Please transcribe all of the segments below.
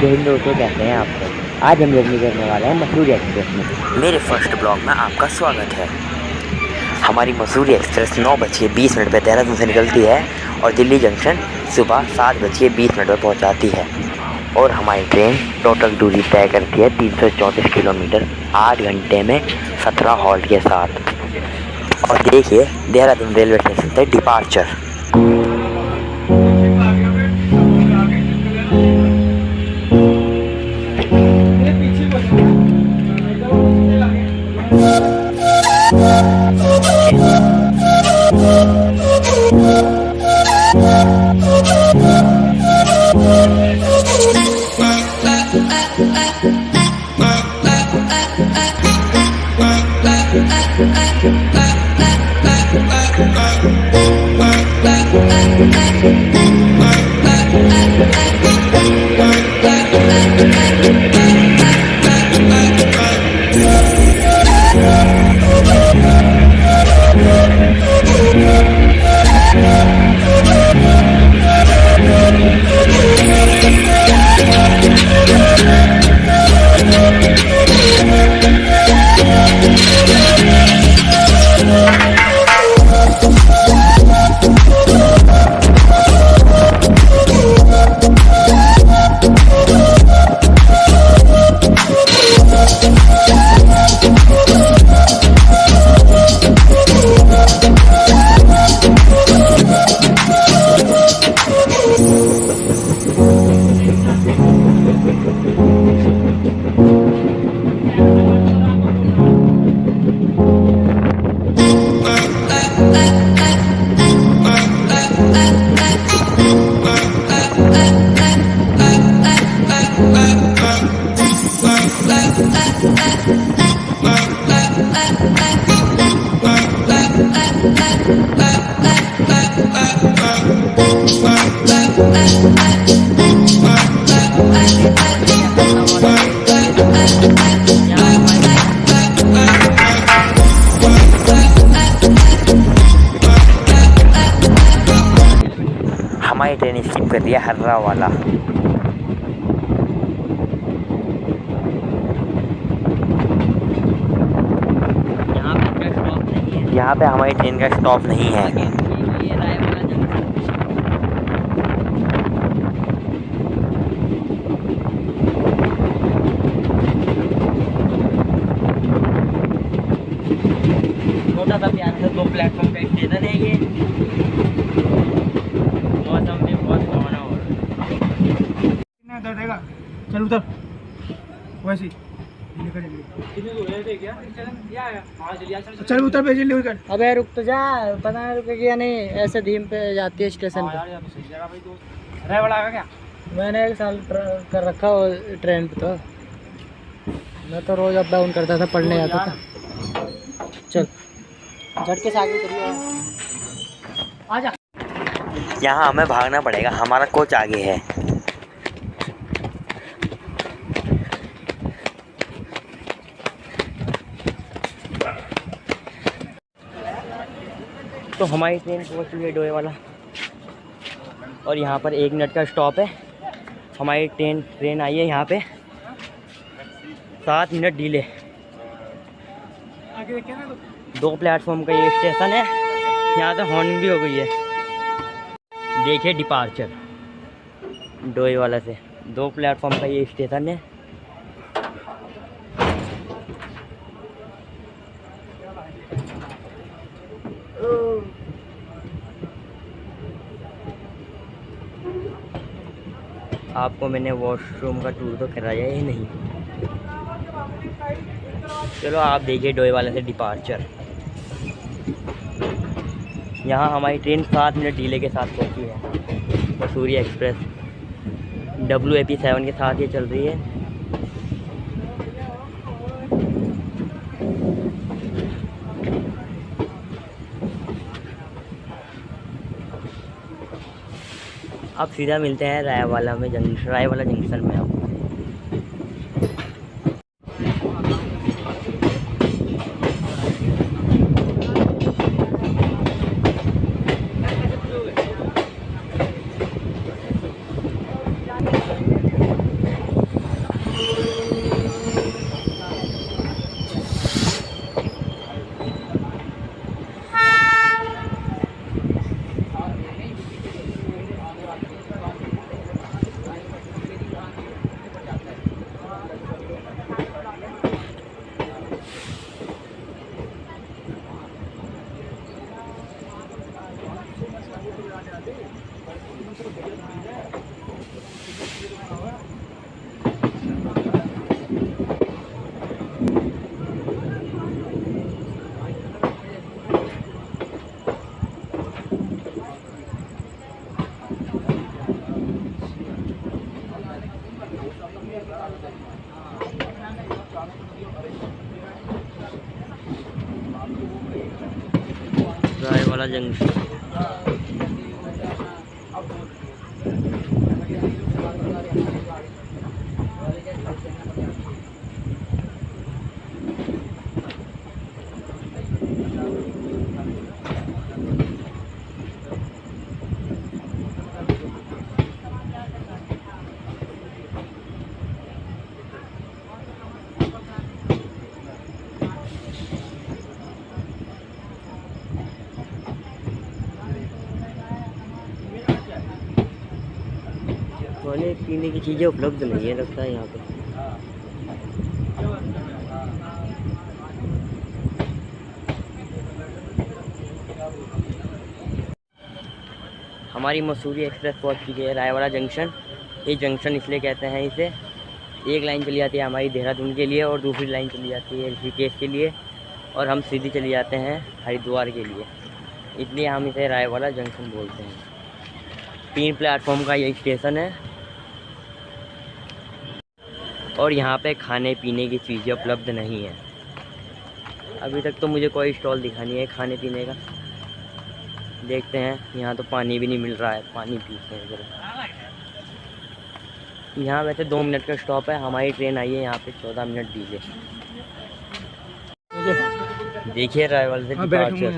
जय हिंद दोस्तों, कैसे हैं आप सब। आज हम जर्नी करने वाले हैं मसूरी एक्सप्रेस में। मेरे फर्स्ट ब्लॉग में आपका स्वागत है। हमारी मसूरी एक्सप्रेस 9:20 पर देहरादून से निकलती है और दिल्ली जंक्शन सुबह 7:20 पर पहुंचाती है। और हमारी ट्रेन टोटल दूरी तय करती है 334 किलोमीटर 8 घंटे में 17 हॉल्ट के साथ। और देखिए देहरादून रेलवे स्टेशन से डिपार्चर। हमारी ट्रेन स्किप कर दिया हर्रा वाला। यहाँ पे हमारी ट्रेन का स्टॉप नहीं है। छोटा सा प्यार से 2 प्लेटफॉर्म का स्टेशन है ये। मौसम भी बहुत सुहाना हो रहा है। चल उतर वैसे चल उतर पे जल्दी उतर। अबे रुक तो जा, पता नहीं रुकेगी या नहीं। ऐसे धीम पे जाती है स्टेशन पे। क्या मैंने 1 साल कर रखा हो ट्रेन पे। तो मैं तो रोज अप डाउन करता था, पढ़ने जाता था। चल झटके से आगे करिए, आजा। यहाँ हमें भागना पड़ेगा, हमारा कोच आगे है। तो हमारी ट्रेन पहुँच चुकी है डोए वाला और यहाँ पर 1 मिनट का स्टॉप है। हमारी ट्रेन आई है यहाँ पे 7 मिनट डिले। 2 प्लेटफॉर्म का ये स्टेशन है। यहाँ तो हॉर्न भी हो गई है। देखिए डिपार्चर डोई वाला से 2 प्लेटफॉर्म का ये स्टेशन है। आपको मैंने वॉशरूम का टूर तो कराया ही नहीं। चलो आप देखिए डोई वाले से डिपार्चर। यहाँ हमारी ट्रेन 7 मिनट डिले के साथ पहुँची है। मसूरी एक्सप्रेस WAP7 के साथ ये चल रही है। अब सीधा मिलते हैं रायवाला जंक्शन में। अब रायवाला जंक्शन। खाने पीने की चीज़ें उपलब्ध नहीं है लगता है यहाँ पे। हमारी मसूरी एक्सप्रेस पहुँच चुकी है रायवाला जंक्शन। ये जंक्शन इसलिए कहते हैं इसे, एक लाइन चली जाती है हमारी देहरादून के लिए और दूसरी लाइन चली जाती है ऋषिकेश के लिए, और हम सीधी चली जाते हैं हरिद्वार के लिए, इसलिए हम इसे रायवाला जंक्शन बोलते हैं। 3 प्लेटफॉर्म का ये स्टेशन है और यहाँ पे खाने पीने की चीज़ें उपलब्ध नहीं है। अभी तक तो मुझे कोई स्टॉल दिखा नहीं है खाने पीने का। देखते हैं, यहाँ तो पानी भी नहीं मिल रहा है, पानी पीते हैं जरा। यहाँ वैसे 2 मिनट का स्टॉप है, हमारी ट्रेन आई है यहाँ पे 14 मिनट डिले। देखिए रायवाला से डिपार्चर।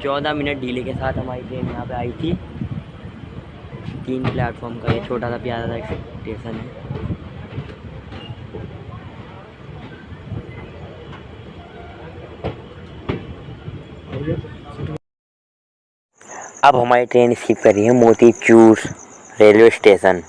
14 मिनट डिले के साथ हमारी ट्रेन यहाँ पे आई थी। 3 प्लेटफॉर्म का ये छोटा सा प्यारा सा स्टेशन है। अब हमारी ट्रेन स्किप कर रही है मोतीचूर रेलवे स्टेशन।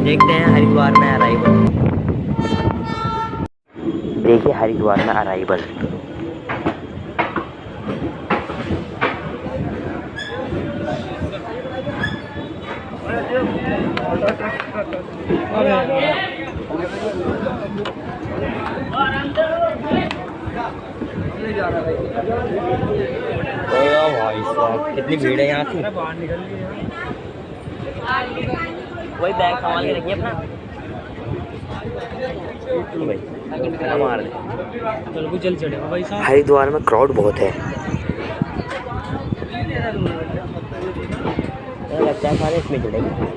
देखते हैं हरिद्वार में अराइवल। देखिए हरिद्वार में अराइवल। भाई साहब कितनी भीड़ है यहाँ से। वही बैग संभाल के रखिए अपना। चलो जल्द चढ़े भाई साहब। हरिद्वार में क्राउड बहुत है, लगता है सारे इसमें जुड़ेंगे।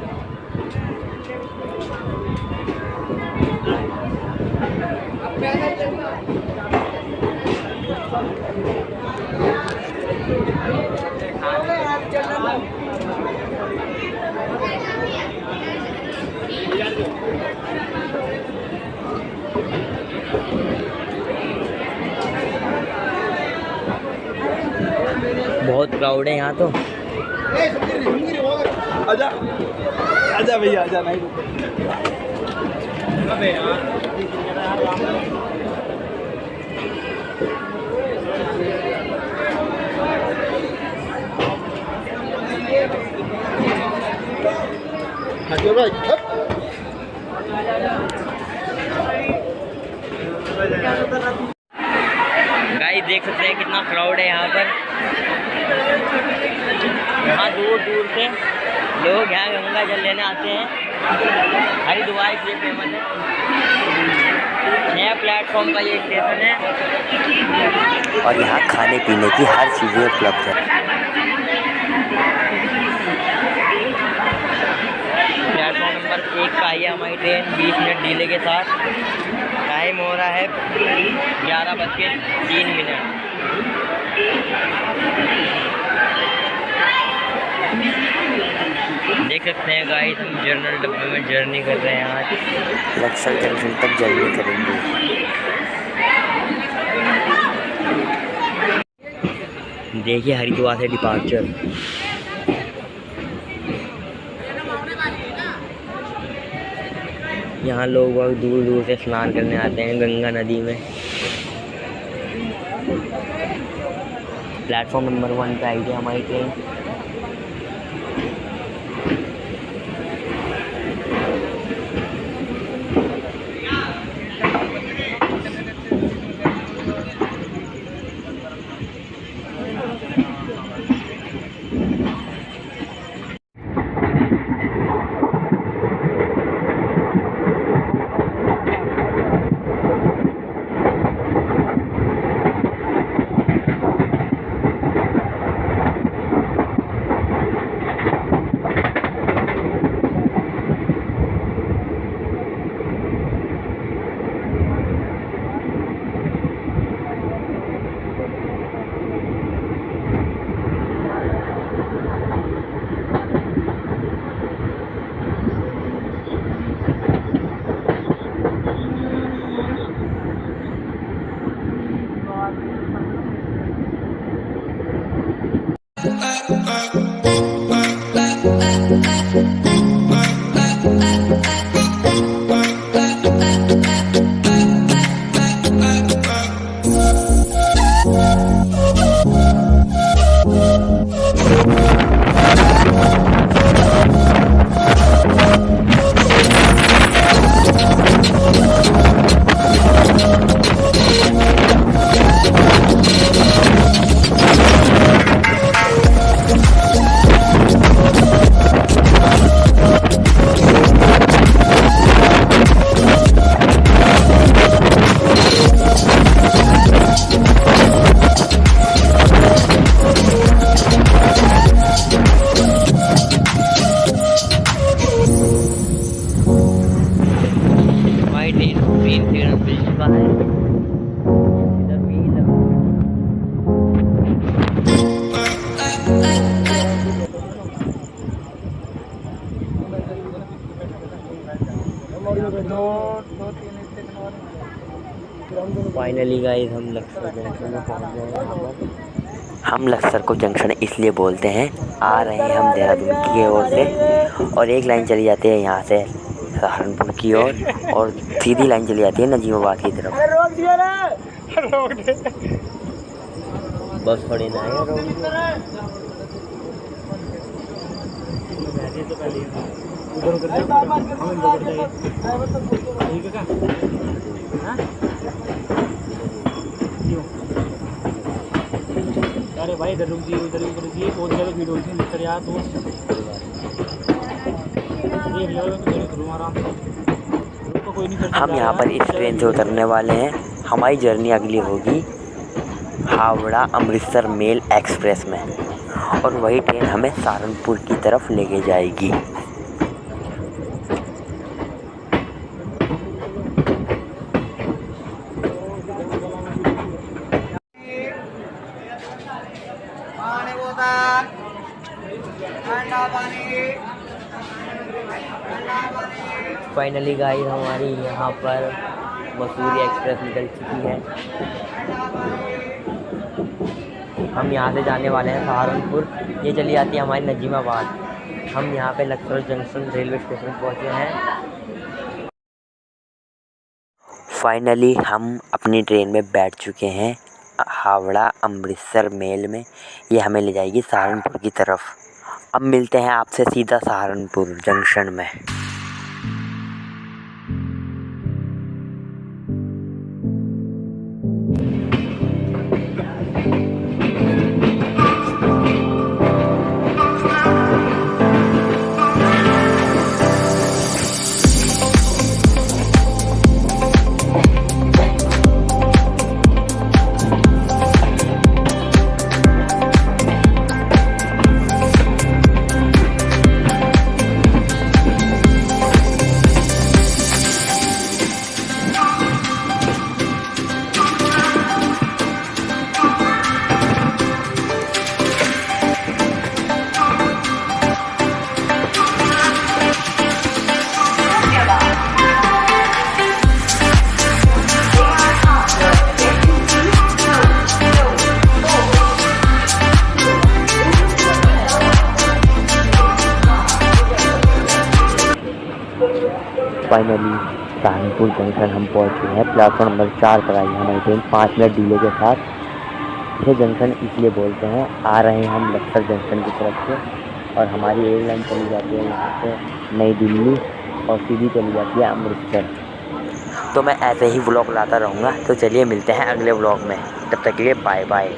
बहुत क्राउड है यहाँ तो। आजा आजा भैया आजा। नहीं अबे यार गाइस देख सकते हैं कितना क्राउड है यहाँ पर। यहाँ दूर दूर से लोग यहाँ गंगा जल लेने आते हैं। हरिद्वार के लिए फेमस है। नया प्लेटफॉर्म का ये स्टेशन है और यहाँ खाने पीने की हर चीज़ें उपलब्ध है। प्लेटफॉर्म नंबर 1 का आई है हमारी ट्रेन 20 मिनट डिले के साथ। टाइम हो रहा है 11:03। देख सकते हैं गाइस हम जनरल डब्बे में जर्नी कर रहे हैं। आज लक्सर जंक्शन तक जर्नी करेंगे। देखिए हरिद्वार से डिपार्चर। यहाँ लोग बहुत दूर दूर से स्नान करने आते हैं गंगा नदी में। प्लेटफॉर्म नंबर 1 पे आई थी हमारी ट्रेन। फाइनली गाइस हम लक्सर जंक्शन में पहुंच गए हैं। हम लक्सर को जंक्शन इसलिए बोलते हैं, आ रहे हैं हम देहरादून की ओर से और एक लाइन चली जाती है यहाँ से सहारनपुर की ओर और सीधी लाइन चली जाती है नजीमाबाद की तरफ। बस खड़ी ना अरे भाई इधर रुक जाइए, उधर रुक जाइए, बहुत ज़्यादा भीड़ होती है मित्र यार। तो हम यहाँ पर इस ट्रेन से उतरने वाले हैं। हमारी जर्नी अगली होगी हावड़ा अमृतसर मेल एक्सप्रेस में और वही ट्रेन हमें सहारनपुर की तरफ लेके जाएगी। फाइनली गाइस हमारी यहाँ पर मसूरी एक्सप्रेस निकल चुकी है। हम यहाँ से जाने वाले हैं सहारनपुर। ये चली जाती है हमारी नजीमाबाद। हम यहाँ पे लक्सर जंक्शन रेलवे स्टेशन पहुँचे हैं। फाइनली हम अपनी ट्रेन में बैठ चुके हैं हावड़ा अमृतसर मेल में। ये हमें ले जाएगी सहारनपुर की तरफ। अब मिलते हैं आपसे सीधा सहारनपुर जंक्शन में। फाइनली सहारनपुर जंक्शन हम पहुंच चुके हैं। प्लेटफॉर्म नंबर 4 पर आई हमारी ट्रेन 5 मिनट डिले के साथ। ये जंक्शन इसलिए बोलते हैं, आ रहे हैं हम लक्सर जंक्शन की तरफ से और हमारी एयरलाइन चली जाती है यहाँ से नई दिल्ली और सीधी चली जाती है अमृतसर। तो मैं ऐसे ही व्लॉग लाता रहूँगा। तो चलिए मिलते हैं अगले व्लॉग में, तब तक के लिए बाय बाय।